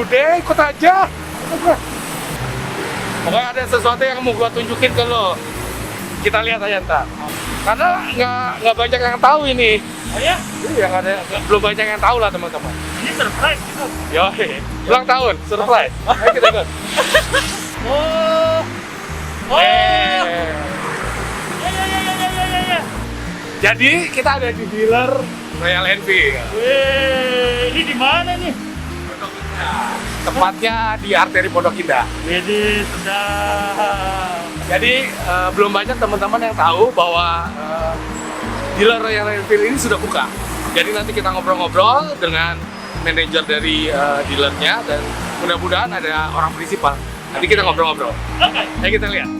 udah ikut aja. Pokoknya ada sesuatu yang mau gua tunjukin ke lo. Kita lihat aja ntar. Karena nggak banyak yang tahu ini. Oh ya? Iya, belum banyak yang tahu lah teman-teman. Ini surprise gitu. Yo, ulang tahun, surprise. Ayo kita ikut. Oh. Oh. Eh. Ya. Jadi kita ada di dealer Royal Enfield. Wih, ini di mana nih? Tepatnya di arteri Pondok Indah. Jadi sudah. Jadi belum banyak teman-teman yang tahu bahwa dealer Royal Enfield ini sudah buka. Jadi nanti kita ngobrol-ngobrol dengan manajer dari dealernya dan mudah-mudahan ada orang prinsipal. Nanti kita ngobrol-ngobrol. Oke. Ayo kita lihat.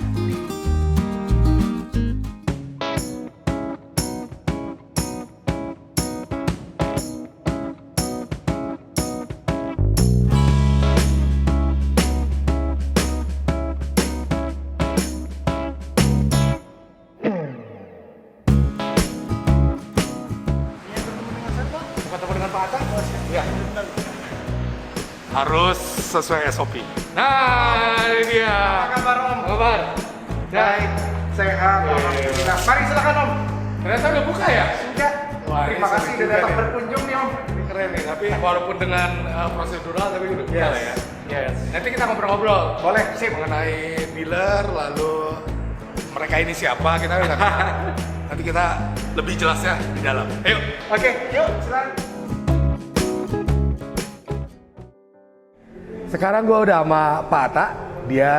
Ketemu dengan Pak Atta? Iya. Harus sesuai SOP. Nah, ini dia. Apa kabar Om? Apa kabar? Baik, sehat, alhamdulillah. Mari silakan Om. Ternyata udah buka ya? Sudah. Wah, Terima ini kasih seru sudah juga datang nih. berkunjung nih Om. Ini keren nih, tapi walaupun dengan prosedural tapi udah buka Yes. lah ya. Yes. Nanti kita ngobrol-ngobrol. Boleh, sip. Mengenai dealer, lalu mereka ini siapa, kita bisa nanti kita lebih jelasnya di dalam. Ayo. Oke, yuk silakan. Sekarang gue udah sama Pak Atta, dia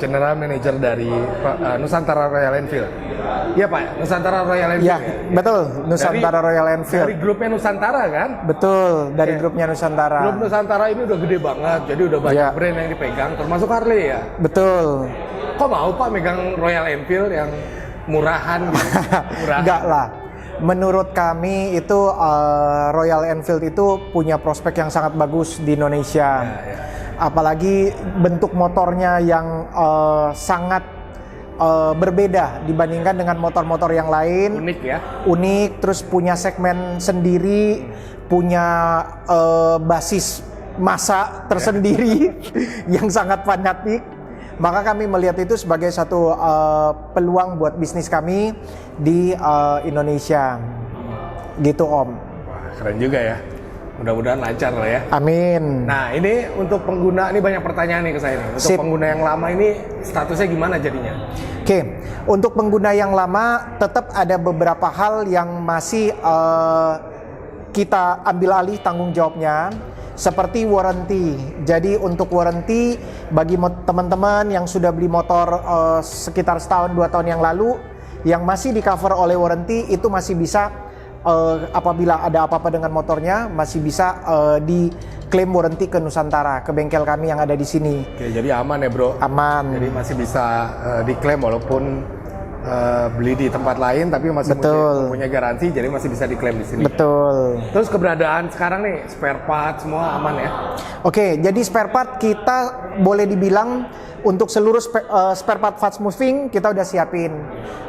General Manager dari Nusantara Royal Enfield. Iya Pak, Nusantara Royal Enfield. Ya, betul. Nusantara Royal Dari Enfield. grupnya Nusantara kan? Betul, dari Oke. grupnya Nusantara. Grup Nusantara ini udah gede banget, jadi udah banyak Ya. brand yang dipegang, termasuk Harley ya. Betul. Kok mau Pak megang Royal Enfield yang murahan gitu? Murahan. Enggak lah. Menurut kami itu Royal Enfield itu punya prospek yang sangat bagus di Indonesia. Ya. Apalagi bentuk motornya yang sangat berbeda dibandingkan dengan motor-motor yang lain. Unik ya. Unik, terus punya segmen sendiri, punya basis massa tersendiri yang sangat fanatik. Maka kami melihat itu sebagai satu peluang buat bisnis kami di Indonesia. Gitu Om. Wah, keren juga ya. Mudah-mudahan lancar lah ya. Amin. Nah, ini untuk pengguna, ini banyak pertanyaan nih ke saya nih. Untuk Sip. pengguna yang lama ini statusnya gimana jadinya? Oke, untuk pengguna yang lama tetap ada beberapa hal yang masih kita ambil alih tanggung jawabnya. Seperti warranty. Jadi untuk warranty bagi teman-teman yang sudah beli motor sekitar setahun 2 tahun yang lalu, yang masih di cover oleh warranty itu masih bisa apabila ada apa-apa dengan motornya masih bisa diklaim warranty ke Nusantara, ke bengkel kami yang ada di sini. Oke, jadi aman ya bro? Aman. Jadi masih bisa diklaim walaupun beli di tempat lain tapi masih Betul. mempunyai garansi, jadi masih bisa diklaim di sini. Betul. Terus keberadaan sekarang nih spare part semua aman ya? Oke, jadi spare part kita boleh dibilang untuk seluruh spare part fast moving kita udah siapin.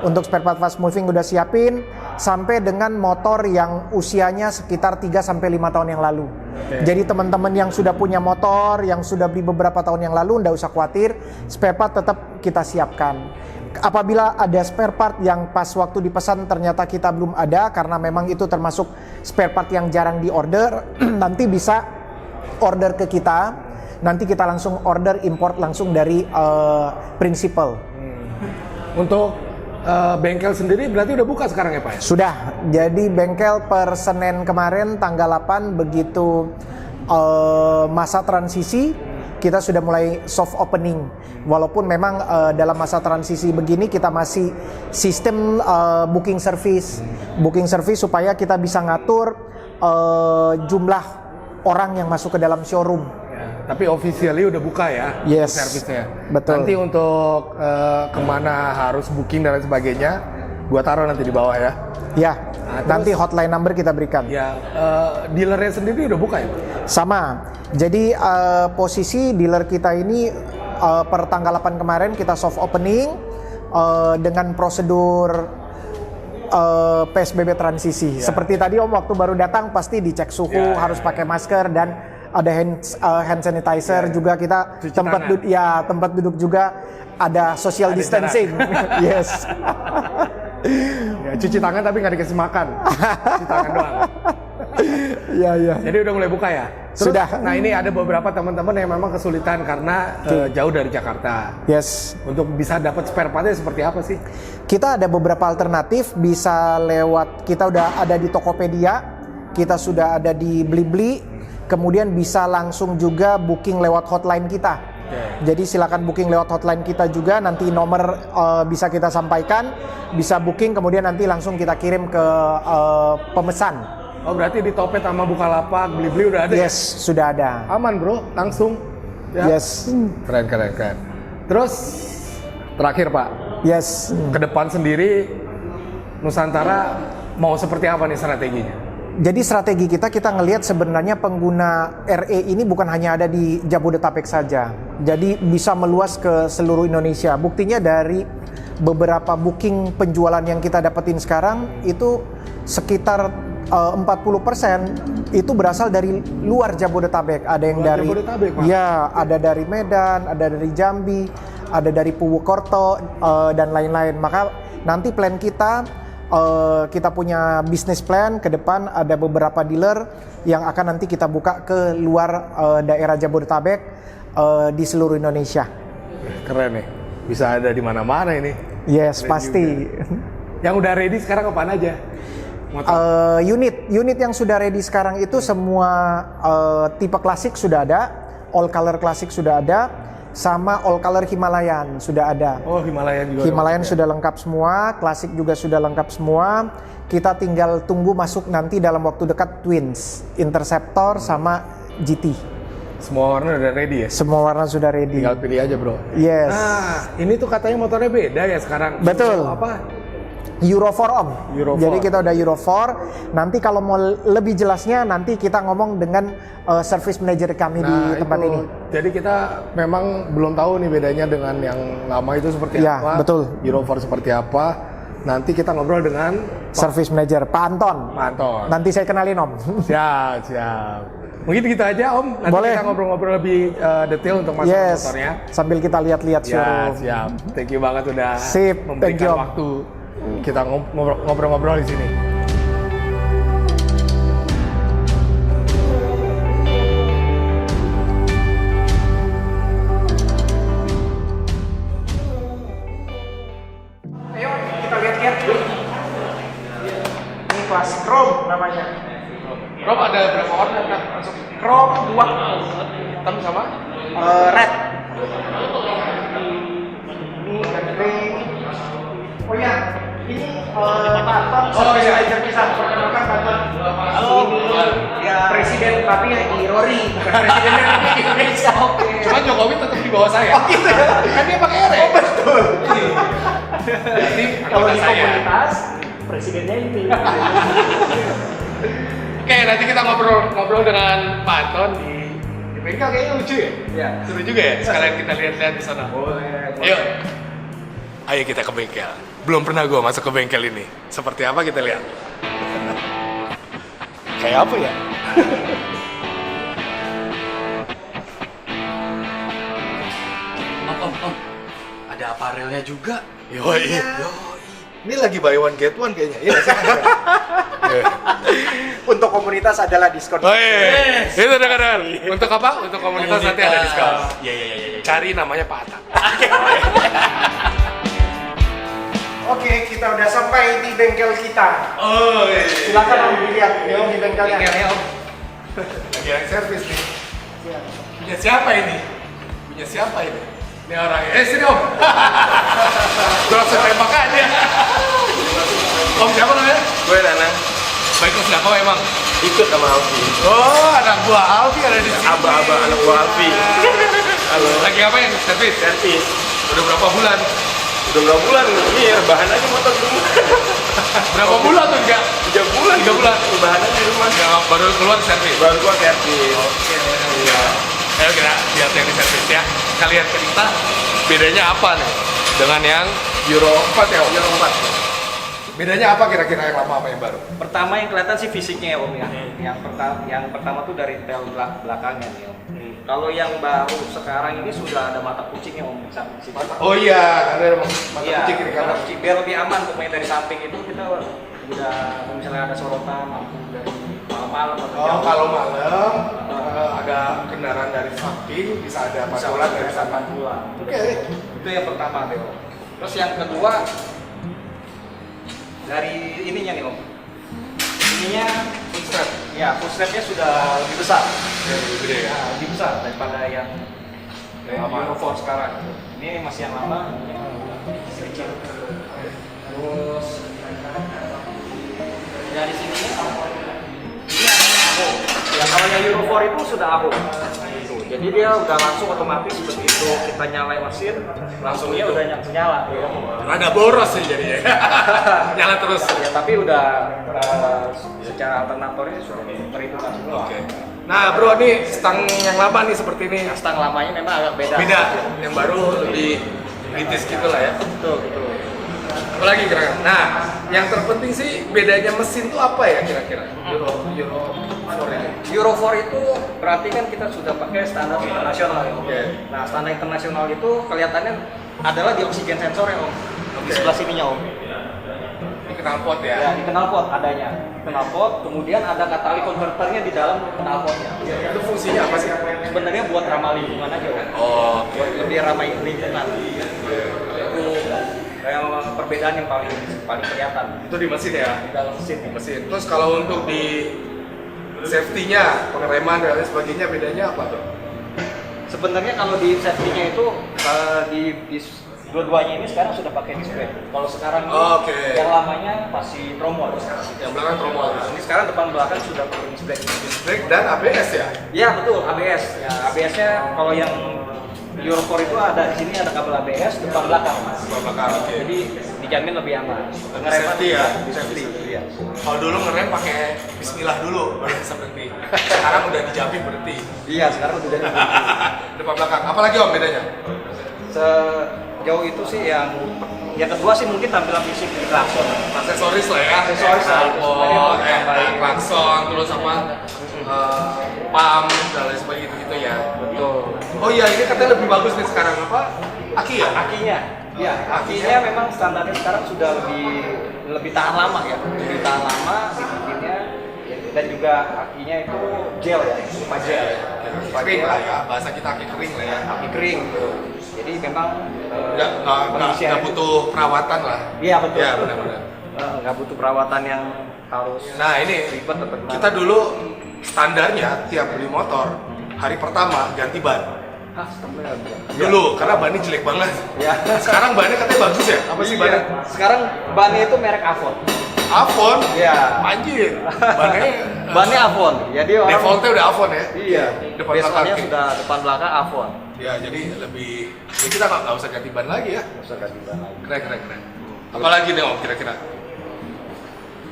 Untuk spare part fast moving udah siapin sampai dengan motor yang usianya sekitar 3 sampai 5 tahun yang lalu. Oke. Jadi teman-teman yang sudah punya motor yang sudah beli beberapa tahun yang lalu nggak usah khawatir, spare part tetap kita siapkan. Apabila ada spare part yang pas waktu dipesan ternyata kita belum ada karena memang itu termasuk spare part yang jarang diorder, nanti bisa order ke kita, nanti kita langsung order import langsung dari Principal. Untuk bengkel sendiri berarti udah buka sekarang ya Pak? Ya? Sudah, jadi bengkel per Senin kemarin tanggal 8 begitu masa transisi kita sudah mulai soft opening. Walaupun memang dalam masa transisi begini kita masih sistem booking service supaya kita bisa ngatur jumlah orang yang masuk ke dalam showroom. Ya, tapi officially udah buka ya? Yes, Servisnya. betul. Nanti untuk kemana harus booking dan lain sebagainya, gua taruh nanti di bawah ya. Ya, Nah, nanti terus- hotline number kita berikan. Ya, dealernya sendiri udah buka ya? Sama. Jadi posisi dealer kita ini per tanggal 8 kemarin kita soft opening dengan prosedur PSBB transisi. Ya. Seperti tadi Om waktu baru datang pasti dicek suhu, Ya, harus pakai masker dan ada hand sanitizer juga kita Cuci tempat duduk juga ada social distancing. Yes. Ya, cuci tangan tapi nggak dikasih makan. Cuci tangan doang. Iya. Jadi udah mulai buka ya? Terus, Sudah. Nah ini ada beberapa teman-teman yang memang kesulitan karena jauh dari Jakarta. Yes. Untuk bisa dapat spare partnya seperti apa sih? Kita ada beberapa alternatif, bisa lewat, kita udah ada di Tokopedia, kita sudah ada di Blibli, kemudian bisa langsung juga booking lewat hotline kita. Jadi silakan booking lewat hotline kita juga, nanti nomor bisa kita sampaikan, bisa booking kemudian nanti langsung kita kirim ke pemesan. Oh berarti di Topet sama Bukalapak, Blibli udah ada? Yes, sudah ada. Aman bro, langsung. Ya. Yes. Keren. Terus terakhir Pak, Yes. ke depan sendiri Nusantara mau seperti apa nih strateginya? Jadi strategi kita ngelihat sebenarnya pengguna RE ini bukan hanya ada di Jabodetabek saja. Jadi bisa meluas ke seluruh Indonesia. Buktinya dari beberapa booking penjualan yang kita dapetin sekarang itu sekitar 40% itu berasal dari luar Jabodetabek. Ada yang Luar dari Jabodetabek, Pak? ya, ada dari Medan, ada dari Jambi, ada dari Purwokerto dan lain-lain. Maka nanti plan kita punya bisnis plan ke depan, ada beberapa dealer yang akan nanti kita buka ke luar daerah Jabodetabek di seluruh Indonesia. Keren nih, bisa ada di mana-mana ini. Yes, Keren pasti. Yang udah ready sekarang apaan aja? Unit yang sudah ready sekarang itu semua tipe klasik sudah ada, all color klasik sudah ada, sama all color Himalayan sudah ada. Oh Himalayan juga. Himalayan sudah lengkap semua, klasik juga sudah lengkap semua. Kita tinggal tunggu masuk nanti dalam waktu dekat Twins, Interceptor sama GT. Semua warna udah ready ya? Semua warna sudah ready. Tinggal pilih aja bro. Yes. Nah ini tuh katanya motornya beda ya sekarang. Betul. Apa? Euro 4 Om. Euro 4. Jadi kita udah Euro 4. Nanti kalau mau lebih jelasnya nanti kita ngomong dengan service manager kami di tempat itu. ini. Jadi kita memang belum tahu nih bedanya dengan yang lama itu seperti Ya, apa. betul. Euro 4 seperti apa. Nanti kita ngobrol dengan Service manager Pak Anton. Pak Anton. Nanti saya kenalin Om. Siap. Mungkin gitu aja Om. Nanti Boleh. kita ngobrol-ngobrol lebih detail untuk masalah Yes. motornya. Sambil kita lihat-lihat Ya, showroom. siap. Thank you banget udah Sip, thank you, memberikan Om. waktu kita ngobrol-ngobrol di sini. Ayo kita lihat-lihat dulu. Ini kelas Chrome namanya. Rob ada berapa warna kan? Masuk Chrome 2 hitam sama? red. Ini dan grey. Oh ya, ini Pak Anton service manager kita. Perkenalkan Pak Anton. Ini ya presiden tapi di Rory, bukan presidennya tapi di Indonesia. Oke. Cuma Jokowi tetap di bawah saya. Oh gitu ya? Kan dia pakai RE. Oh betul. Jadi Kalau anggota di saya. komunitas presidennya ini. Oke, nanti kita ngobrol dengan Pak Anton di bengkel kayaknya lucu ya? Iya. Seru juga ya? Sekalian kita lihat-lihat di sana. Boleh. Ayo. Ayo kita ke bengkel. Belum pernah gua masuk ke bengkel ini. Seperti apa kita lihat? Kayak apa ya? Om, ada aparelnya juga. Yoi. Ini lagi buy one get one kayaknya. Iya, Untuk komunitas adalah diskon. Oh iya. Itu dengar. Untuk apa? Untuk komunitas nanti ada diskon. Iya. Cari namanya Pak Ata. Oke, kita udah sampai di bengkel kita. Oh iya. Silakan Om dilihat di bengkelnya. Bengkelnya Om. Lagi yang servis nih. Punya siapa ini? Punya siapa ini? Ini orang. Sini Om. Gue langsung tembak aja. Om siapa namanya? Gue Nanang Baik kelas berapa emang? ikut sama Alfi. Oh, anak buah Alfi ada di sini. Aba-aba anak buah Alfi. Halo. Lagi ngapain? Servis? Servis. Udah berapa bulan? Udah berapa bulan? Iya, bahan aja motor di rumah. Berapa bulan tuh enggak? 3 bulan. 3 bulan. Bahan aja di rumah. Ya, baru keluar servis. Baru gua servis. Oke. Iya. Ayo kita lihat yang di servis ya. Kalian cerita bedanya apa nih dengan yang Euro 4 ya, Euro 4. Bedanya apa kira-kira yang lama sama yang baru? Pertama yang kelihatan sih fisiknya ya Om ya. Yang pertama tuh dari tail belakangnya nih Om. Kalau yang baru sekarang ini sudah ada mata kucingnya Om. Oh iya, ada mata Iya, kucing kiri kanan. mata kucing. Biar lebih aman pokoknya dari samping itu kita udah kalau misalnya ada sorotan lampu dari malam-malam atau Oh, jauh. kalau malam ada kendaraan dari samping, bisa ada pantulan dari sana. pantulan. Oke. Itu yang pertama deh Om. Terus yang kedua dari ininya nih Om. Ininya Footstep. ya footstepnya sudah lebih besar. Lebih gede ya. Nah, lebih besar daripada yang Euro 4 sekarang. Ini masih yang lama, yang kecil. Terus dari sini ini AHO. Ya kalau yang Euro 4 itu sudah AHO. Gitu. Jadi dia udah langsung otomatis begitu kita nyalain mesin, langsung dia udah nyala. Ya. Rada boros sih jadinya. Nyala terus. Ya tapi udah secara alternatornya sudah perhitungan semua. Oke. Nah, bro, nih stang yang lama nih seperti ini. Nah, stang lamanya memang agak beda. Beda. Yang baru lebih kritis gitu lah ya. Betul, betul. Apalagi kira-kira. Nah, yang terpenting sih bedanya mesin tuh apa ya kira-kira? Euro 4 ini. Euro 4 itu berarti kan kita sudah pakai standar internasional ya. Oke. Nah, standar internasional itu kelihatannya adalah di oksigen sensor ya Om. Di sebelah sininya Om. Ini knalpot ya. Ya, di knalpot adanya. Knalpot, kemudian ada katalis converternya di dalam knalpotnya. Itu fungsinya apa sih? Sebenarnya buat ramah lingkungan aja Om. Oh, Buat lebih ramah lingkungan. Itu yang perbedaan yang paling kelihatan itu di mesin ya. di dalam mesin. Di mesin. Terus kalau untuk di safety-nya, pengereman dan lain sebagainya bedanya apa tuh? Sebenarnya kalau di safety-nya itu di dua-duanya ini sekarang sudah pakai disc brake. Kalau sekarang ini Oke. yang lamanya masih tromol. Yang belakang tromol. Ini sekarang depan belakang sudah pakai disc brake. Brake dan ABS ya. Iya betul ABS. Ya ABS-nya kalau yang Euro 4 itu ada di sini ada kabel ABS depan belakang. Depan belakang. Oke. Jadi dijamin lebih aman. Safety ya? Di safety. Iya. Kalau dulu ngerem pakai Bismillah dulu baru bisa berhenti. Sekarang udah dijamin berhenti. Iya sekarang udah jadi. Depan belakang. Apalagi om bedanya? Sejauh itu sih yang kedua sih mungkin tampilan fisik di klakson. Aksesoris lah ya. Aksesoris lah, itu sebenarnya Knalpot, tambahin. klakson, terus apa? Pump dan lain sebagainya gitu ya. Betul. Oh iya ini katanya lebih bagus nih sekarang apa? Aki ya? Akinya, ya akinya memang standarnya sekarang sudah lebih tahan lama ya, lebih tahan lama dibikinnya dan juga akinya itu gel ya, berupa gel. Kering lah ya, bahasa kita aki kering lah ya. Aki kering gitu. Jadi memang Nggak butuh perawatan lah. Iya betul. Ya benar-benar. Nggak butuh perawatan yang harus Nah ini ribet atau gimana. kita dulu standarnya tiap beli motor hari pertama ganti ban. Dulu karena bannya jelek banget. Ya. Sekarang bannya katanya bagus ya? Apa sih bannya? Sekarang bannya itu merek Avon. Avon. Iya. Anjir. Bannya Bannya Avon. Jadi orang defaultnya udah Avon ya? Iya. Depan belakang. Biasanya sudah depan belakang Avon. Ya jadi lebih ya kita nggak usah ganti ban lagi ya. Nggak usah ganti ban lagi. Keren. Apalagi nih om kira-kira?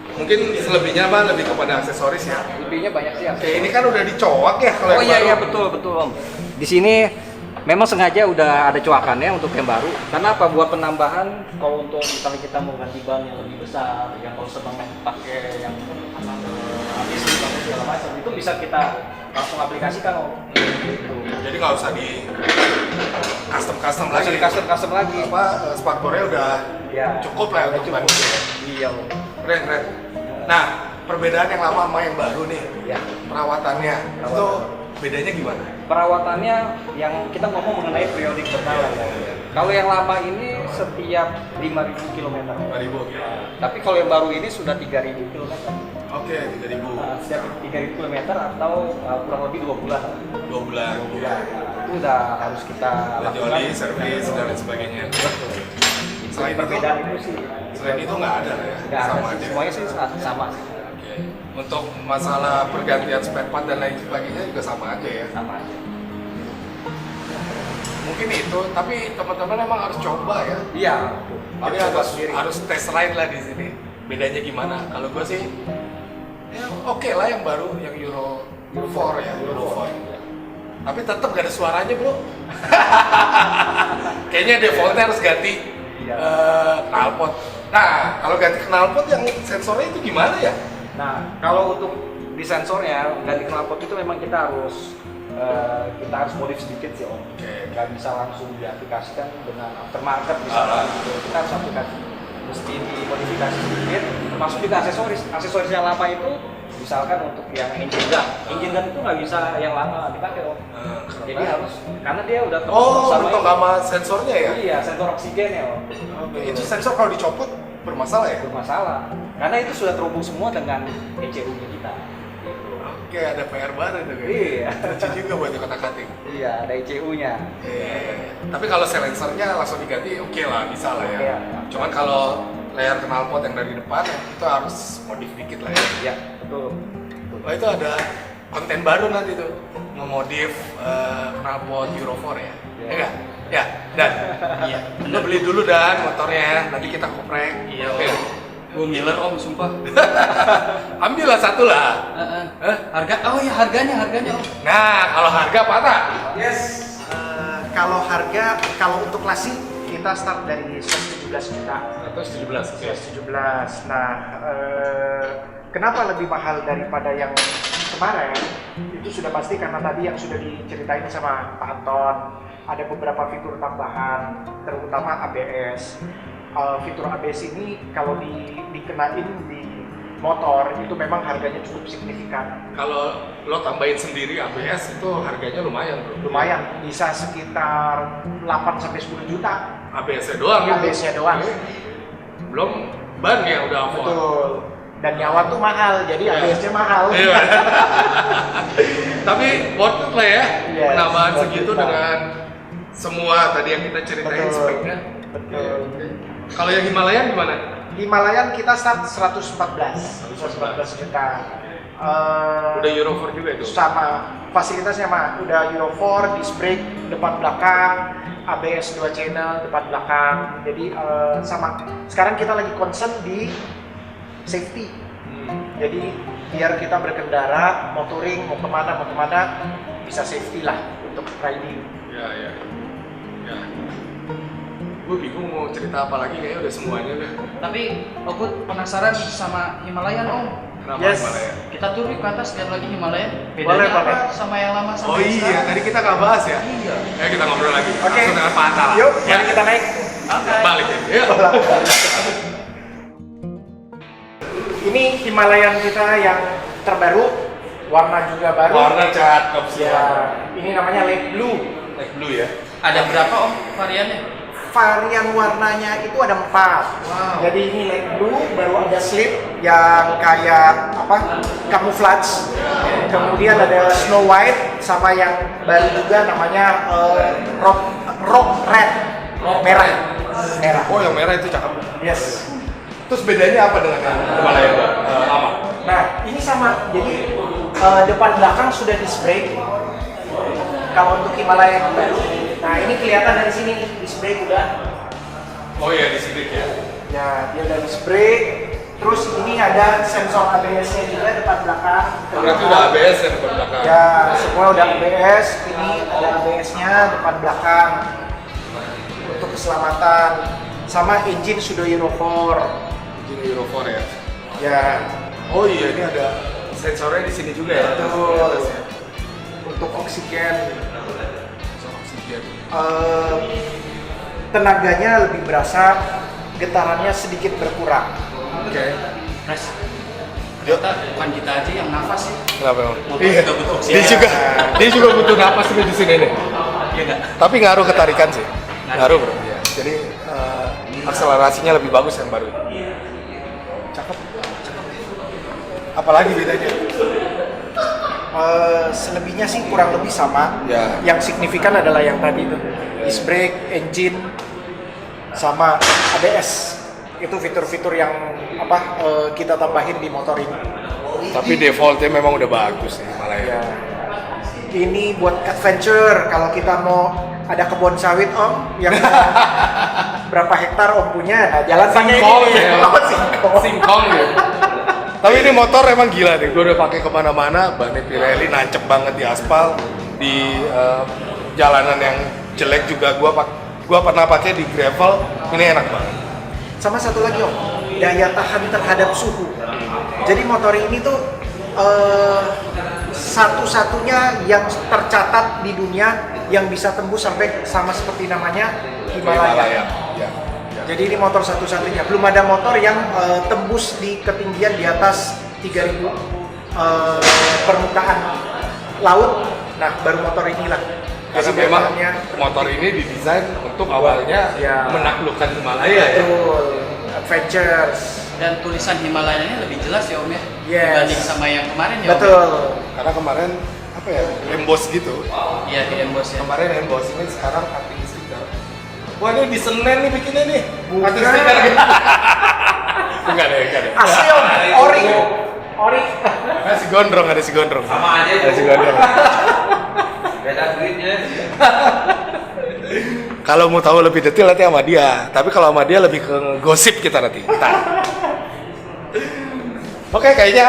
Mungkin selebihnya apa lebih kepada aksesoris ya? Lebihnya banyak sih. Oke, ini kan udah dicoak ya kalau Oh yang iya baru. iya betul Om. Di sini memang sengaja udah ada coakannya untuk yang baru. Karena apa? Buat penambahan kalau untuk misalnya kita mau ganti ban yang lebih besar, yang kalau sedang pakai yang habis segala macam itu bisa kita langsung aplikasikan Om. Gitu. Jadi nggak usah di custom Langsung lagi. di custom lagi. Apa spakbornya udah Ya. cukup lah Udah untuk cukup. ban itu ya. Iya Om. Keren. Nah, perbedaan yang lama sama yang baru nih, Ya. perawatannya itu bedanya gimana? Perawatannya yang kita ngomong mengenai periodik berkala ya. Kalau yang lama ini setiap 5.000 km. 5.000. Tapi kalau yang baru ini sudah 3.000 km. Oke, 3.000. Setiap 3.000 km atau kurang lebih 2 bulan. 2 bulan. Itu udah harus kita Ganti lakukan. oli, servis dan lain sebagainya. Selain itu, Perbedaan itu sih selain itu nggak ada lah ya. nggak ada Sama sih. aja. Semuanya sih sama sih. Oke. Untuk masalah pergantian spare part dan lain sebagainya juga sama aja ya. Sama aja. Mungkin itu, tapi teman-teman emang harus coba ya. Iya. Jadi harus test ride lah di sini. Bedanya gimana? Kalau gue sih, ya oke lah yang baru, yang Euro 4 ya, Euro 4. Tapi tetap gak ada suaranya bro. Kayaknya defaultnya harus ganti knalpot Nah, kalau ganti knalpot yang sensornya itu gimana ya? Nah, kalau untuk di sensornya ganti knalpot itu memang kita harus modif sedikit sih Om. Nggak bisa langsung diaplikasikan dengan aftermarket misalnya gitu. Kita harus aplikasi, mesti dimodifikasi sedikit. Termasuk juga aksesoris yang lama itu misalkan untuk yang engine gun itu nggak bisa yang lama dipakai Om. Jadi harus, karena dia udah mentok sama sensornya ya? Iya, sensor oksigennya Om. Itu sensor kalau dicopot bermasalah ya? Bermasalah, karena itu sudah terhubung semua dengan ECU-nya kita. Oke, ada PR baru tuh. Iya. Lucu juga buat kotak-katik. Iya, ada ECU-nya. Tapi kalau silencernya langsung diganti, oke lah, bisa lah ya. Oke, ya. Cuman kalau layar knalpot yang dari depan itu harus modif dikit lah ya. Iya, betul. Oh, itu ada konten baru nanti tuh, memodif knalpot Euro 4 ya. Ya enggak? Ya, Dan. Iya. Lo beli dulu Dan motornya, nanti kita koprek. Iya, Oke. Gue ngiler Om, sumpah. Ambillah satu lah. Harganya Om. Nah, kalau harga patah. Kalau untuk klasik kita start dari 117 juta. 117. 117. Nah, kenapa lebih mahal daripada yang kemarin? Itu sudah pasti karena tadi yang sudah diceritain sama Pak Anton, ada beberapa fitur tambahan, terutama ABS. Fitur ABS ini kalau dikenain di motor itu memang harganya cukup signifikan. Kalau lo tambahin sendiri ABS itu harganya lumayan bro. Lumayan, bisa sekitar 8-10 juta. ABS-nya doang gitu. ABS-nya doang. Belum ban yang udah full. Betul. Dan nyawa tuh mahal, jadi ABS-nya mahal. Iya. Tapi worth it lah ya, Yes, penambahan worth segitu it lah. dengan semua tadi yang kita ceritain Betul. speknya. Betul. Kalau yang Himalayan gimana? Himalayan kita start 114 juta. Udah Euro 4 juga itu? Sama, fasilitasnya mah udah Euro 4, disc brake depan belakang, ABS 2 channel depan belakang. Jadi sama. Sekarang kita lagi concern di safety. Jadi biar kita berkendara, motoring, mau kemana bisa safety lah untuk riding. Ya. Gue bingung mau cerita apa lagi, kayaknya udah semuanya deh. Tapi aku penasaran sama Himalayan Om. Kenapa Yes. Himalayan? Kita turun ke atas lihat lagi Himalayan. Boleh, Bedanya apa boleh. sama yang lama sama Oh yang iya, sekarang? tadi kita nggak bahas ya? Iya. Ayo kita ngobrol lagi. Oke. Langsung dengan Pak Atta lah. Yuk, Ya, mari kita naik. balik ya. Yuk. Ini Himalayan kita yang terbaru, warna juga baru. Warna cakep sih. Ya, ini namanya light blue. Light blue ya. Ada berapa Om variannya? Varian warnanya itu ada 4. Wow. Jadi ini light blue, baru ada slip yang kayak apa? Camouflage. Kemudian ada snow white sama yang baru juga namanya rock red. Merah. Oh yang merah itu cakep. Yes. Terus bedanya apa dengan yang Himalayan lama? Nah, ini sama. Jadi depan belakang sudah disc brake. Kalau untuk Himalaya yang baru, nah ini kelihatan dari sini disc brake udah. Oh iya di sini ya. Ya, dia udah disc brake. Terus ini ada sensor ABS-nya juga depan belakang. Berarti udah ABS ya depan belakang. Ya, semua udah ABS. Ini ada ABS-nya depan belakang untuk keselamatan. Sama engine sudah Euro 4. Ini Euro 4 ya. Ya, Oh iya ini ada sensornya di sini juga ya. betul. Untuk oksigen. Sensor oksigen. Tenaganya lebih berasa, getarannya sedikit berkurang. Oke. Mas, ternyata bukan kita aja yang nafas ya. Kenapa emang? Motor Iya. juga butuh Dia oksigen. juga dia juga butuh napas nih di sini nih. Iya nggak? Tapi ngaruh ketarikan sih. Ngaruh bro. Iya. Jadi akselerasinya lebih bagus yang baru. Cakep. Apalagi bedanya? Selebihnya sih kurang lebih sama. Ya. Yang signifikan adalah yang tadi itu, disc brake, engine, sama ABS. Itu fitur-fitur yang kita tambahin di motor ini. Tapi defaultnya memang udah bagus nih malah ya. Ya. Ini buat adventure. Kalau kita mau ada kebun sawit Om, yang berapa hektar Om punya, nah jalan pakai Singkong ini. ya. Oh, singkong. Singkong ya. Tapi ini motor emang gila nih, gue udah pakai kemana-mana, bannya Pirelli nancep banget di aspal, di jalanan yang jelek juga gua pernah pakai di gravel, ini enak banget. Sama satu lagi Om, daya tahan terhadap suhu. Jadi motor ini tuh satu-satunya yang tercatat di dunia yang bisa tembus sampai sama seperti namanya Himalaya. Ya. Jadi ini motor satu-satunya. Belum ada motor yang tembus di ketinggian di atas 3000 permukaan laut. Nah, baru motor inilah. Karena Jadi memang bahannya motor ini didesain untuk awalnya Ya. menaklukkan Himalaya ya. betul, adventures. Dan tulisan Himalaya ini lebih jelas ya Om ya? Yes. Dibanding sama yang kemarin ya Om? Betul. Karena kemarin apa ya, emboss gitu. Iya di emboss ya. Kemarin emboss, ini sekarang cutting sticker. Wah, ini di Senen nih bikinnya nih. Bukan. Cutting sticker gitu. Enggak deh. Asli Om, ori. Ori. Ada si gondrong. Sama aja. Ada si gondrong. Beda duitnya. Kalau mau tahu lebih detail nanti sama dia. Tapi kalau sama dia lebih ke gosip kita nanti. Oke, kayaknya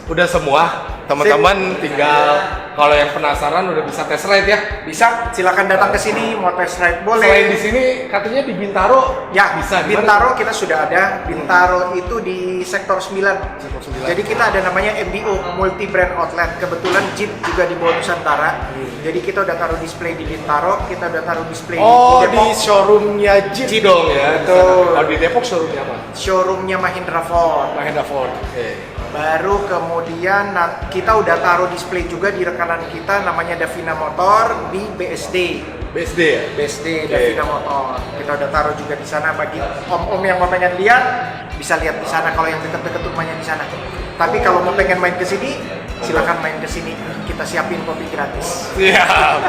udah semua. Teman-teman tinggal kalau yang penasaran udah bisa test ride ya. Bisa, silakan datang ke sini mau test ride boleh. Selain di sini katanya di Bintaro Ya, bisa. Di mana? Bintaro kita sudah ada. Bintaro itu di sektor 9. Sektor 9. Jadi kita ada namanya MBO, Multi Brand Outlet. Kebetulan Jeep juga di bawah Nusantara. Jadi kita udah taruh display di Bintaro, kita udah taruh display Oh, di di Depok. showroomnya Jeep dong ya. Betul. Kalau di Depok showroomnya apa? Showroomnya Mahindra Ford. Mahindra Ford. Oke. Baru kemudian kita udah taruh display juga di rekanan kita namanya Davina Motor di BSD. BSD ya? BSD Oke. Davina Motor. Kita udah taruh juga di sana bagi om-om yang mau pengen lihat bisa lihat di sana kalau yang deket-deket rumahnya di sana. Tapi kalau mau pengen main ke sini, silakan main ke sini. Kita siapin kopi gratis. Siap.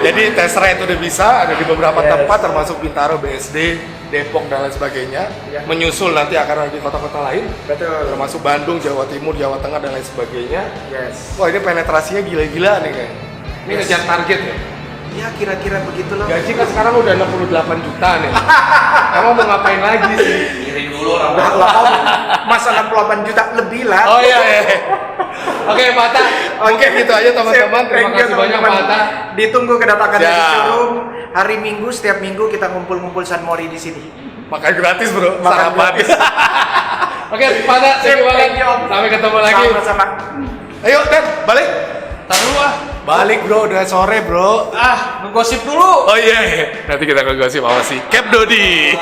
Jadi test ride udah bisa ada di beberapa Yes. tempat termasuk Bintaro, BSD, Depok dan lain sebagainya. Ya. Menyusul nanti akan ada di kota-kota lain Betul. termasuk Bandung, Jawa Timur, Jawa Tengah dan lain sebagainya. Yes. Wah, ini penetrasinya gila-gila nih kayak. Ini Yes. ngejar target ya. Ya kira-kira begitulah. Gaji kan sekarang udah 68 juta nih. Emang mau ngapain lagi sih? Kirim dulu orang Nah, lah, Om, masa 68 juta lebih lah. Oh iya. Oke, Pak Atta. Mungkin gitu aja teman-teman. Terima Thank you, kasih banyak Pak teman-teman. Atta. Ditunggu kedatangan dari Siap. showroom hari Minggu, setiap minggu kita ngumpul-ngumpul San Mori di sini. Makan gratis, Bro. Makan Sarapan. gratis. Oke, Pak Atta. Thank you banget. Thank you, Om. Sampai ketemu lagi. Sama-sama. Ayo, Dan, balik. Taruh dulu ah. Balik, Bro. Udah sore, Bro. Ngegosip dulu. Oh iya, nanti kita ngegosip sama si Cap Dodi.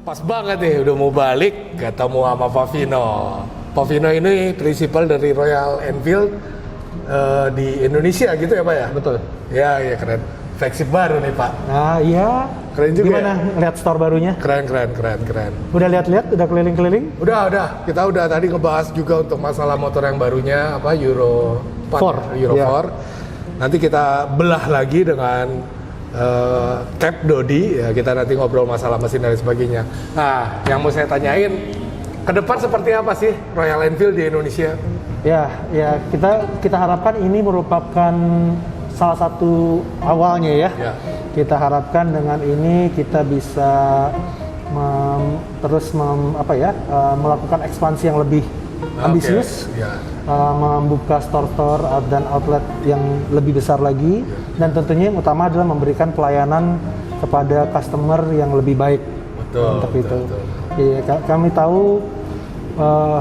Pas banget nih, udah mau balik, ketemu sama Favino. Favino ini prinsipal dari Royal Enfield di Indonesia gitu ya Pak ya? Betul. Ya, iya keren. Flagship baru nih Pak. Nah, iya. Keren juga Gimana lihat store barunya? Keren. Udah lihat-lihat, udah keliling-keliling? Udah. Kita udah tadi ngebahas juga untuk masalah motor yang barunya apa Euro 4, Euro Iya. 4. Nanti kita belah lagi dengan Cap Dodi ya, kita nanti ngobrol masalah mesin dan sebagainya. Nah, yang mau saya tanyain ke depan seperti apa sih Royal Enfield di Indonesia? Ya, kita harapkan ini merupakan salah satu awalnya ya. Ya. Kita harapkan dengan ini kita bisa melakukan ekspansi yang lebih ambisius. Oke, ya. Membuka store-store dan outlet yang lebih besar lagi, dan tentunya yang utama adalah memberikan pelayanan kepada customer yang lebih baik. Betul, Untuk betul, itu. betul. Iya, kami tahu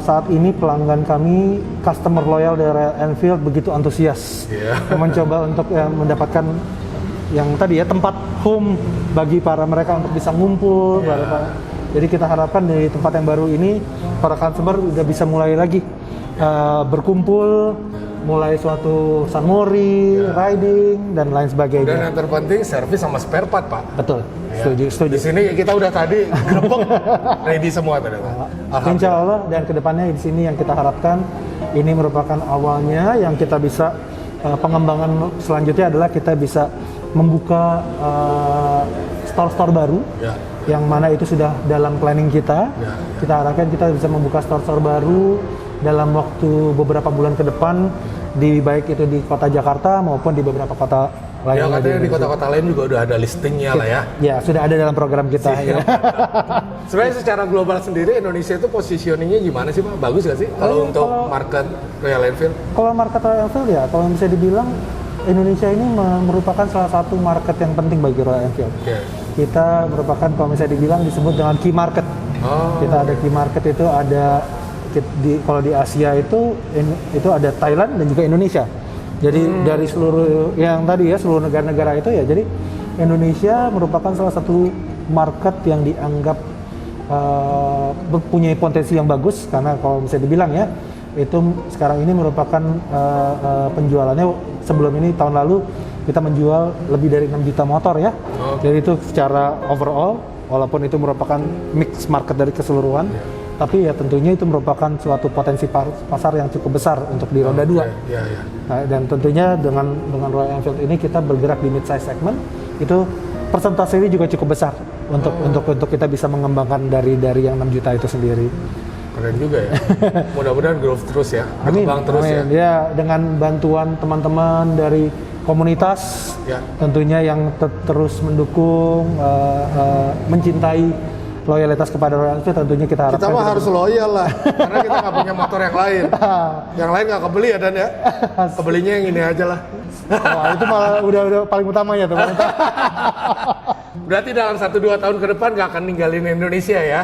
saat ini pelanggan kami, customer loyal dari Royal Enfield begitu antusias, Iya. mencoba untuk mendapatkan yang tadi ya, tempat home bagi para mereka untuk bisa ngumpul. Jadi kita harapkan dari tempat yang baru ini para customer udah bisa mulai lagi berkumpul, mulai suatu San Mori, riding dan lain Dan sebagainya. yang terpenting servis sama spare part Pak. Betul, Ya. setuju. Di sini kita udah tadi grebek ready semua ternyata. Insya Allah, dan kedepannya di sini yang kita harapkan ini merupakan awalnya yang kita bisa pengembangan selanjutnya adalah kita bisa membuka store-store baru. Ya. Yang mana itu sudah dalam planning kita. Ya. Kita harapkan kita bisa membuka store-store baru dalam waktu beberapa bulan ke depan, baik itu di kota Jakarta maupun di beberapa kota Ya layannya katanya di Indonesia. kota-kota lain juga udah ada listingnya lah ya. Ya, sudah ada dalam program kita ya. Sebenarnya secara global sendiri Indonesia itu positioningnya gimana sih Pak? Bagus gak sih kalau untuk market Royal Enfield? Kalau market Royal Enfield ya, kalau bisa dibilang Indonesia ini merupakan salah satu market yang penting bagi Royal Enfield. Oke. Kita merupakan kalau misalnya dibilang disebut dengan key market. Oh, Kita ada key market itu ada kalau di Asia itu ada Thailand dan juga Indonesia. Jadi dari seluruh yang tadi ya seluruh negara-negara itu ya. Jadi Indonesia merupakan salah satu market yang dianggap mempunyai potensi yang bagus karena kalau bisa dibilang ya itu sekarang ini merupakan penjualannya sebelum ini tahun lalu kita menjual lebih dari 6 juta motor ya. Jadi itu secara overall walaupun itu merupakan mix market dari keseluruhan tapi ya tentunya itu merupakan suatu potensi pasar yang cukup besar untuk di roda 2. Iya. Nah, dan tentunya dengan Royal Enfield ini kita bergerak di mid size segment itu persentase ini juga cukup besar untuk kita bisa mengembangkan dari yang 6 juta itu sendiri. Keren juga ya. Mudah-mudahan growth terus ya. Amin. Berkembang terus ya. Ya, dengan bantuan teman-teman dari komunitas Ya. tentunya yang terus mendukung mencintai loyalitas kepada Royal Enfield tentunya kita harapkan Kita mah harus loyal lah, karena kita nggak punya motor yang lain. Yang lain nggak kebeli ya Dan ya. Kebelinya yang ini aja lah. Wah, itu malah udah paling utamanya tuh. Berarti dalam 1-2 tahun ke depan nggak akan ninggalin Indonesia ya.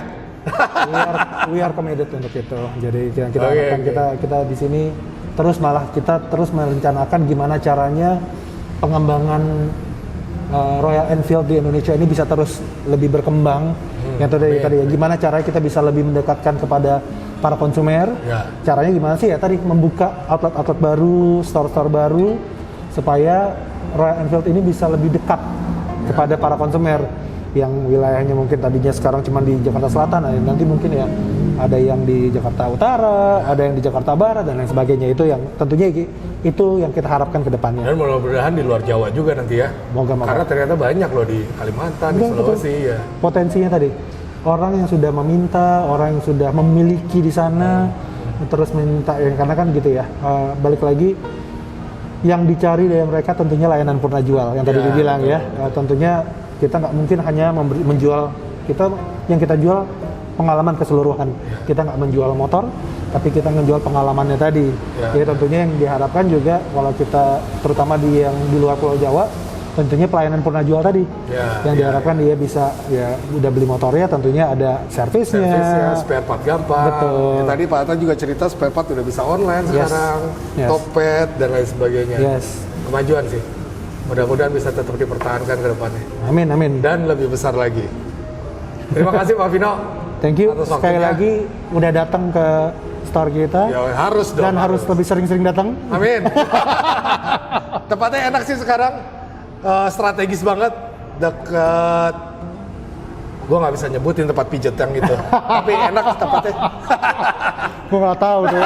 We are committed untuk itu. Jadi kita Oke, harapkan oke. kita di sini kita terus merencanakan gimana caranya pengembangan Royal Enfield di Indonesia ini bisa terus lebih berkembang. Yang tadi ya, gimana caranya kita bisa lebih mendekatkan kepada para konsumer. Ya. Caranya gimana sih ya tadi membuka outlet-outlet baru, store-store baru supaya Royal Enfield ini bisa lebih dekat kepada para konsumer yang wilayahnya mungkin tadinya sekarang cuma di Jakarta Selatan, nanti mungkin ya ada yang di Jakarta Utara, ada yang di Jakarta Barat dan lain sebagainya. Itu yang tentunya itu yang kita harapkan ke depannya. Dan mudah-mudahan di luar Jawa juga nanti ya. Moga-moga. Karena ternyata banyak loh di Kalimantan, di Sulawesi ya. Potensinya tadi orang yang sudah meminta, orang yang sudah memiliki di sana terus minta ya, karena kan gitu ya. Balik lagi yang dicari dari mereka tentunya layanan purna jual yang tadi Ya, dibilang betul. ya. Tentunya kita nggak mungkin hanya menjual yang kita jual pengalaman keseluruhan. Kita nggak menjual motor, tapi kita menjual pengalamannya tadi. Ya. Jadi tentunya yang diharapkan juga kalau kita terutama yang di luar Pulau Jawa, tentunya pelayanan purna jual tadi. Ya, yang ya, diharapkan dia bisa ya udah beli motornya tentunya ada servisnya. Servisnya, spare part gampang. Betul. Ya, tadi Pak Atta juga cerita spare part udah bisa online Yes. sekarang, Yes. Topet dan lain sebagainya. Yes. Kemajuan sih. Mudah-mudahan bisa tetap dipertahankan ke depannya. Amin. Dan lebih besar lagi. Terima kasih Pak Vino. Thank you atas sekali waktunya. lagi udah datang ke store kita. Ya harus dong. Dan harus lebih sering-sering datang. Amin. Tempatnya enak sih sekarang. Strategis banget. Deket. Gue nggak bisa nyebutin tempat pijet yang itu. Tapi enak tempatnya. Gue nggak tahu tuh.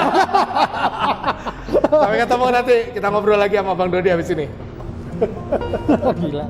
Sampai ketemu nanti. Kita ngobrol lagi sama Bang Dodi habis ini. Gila.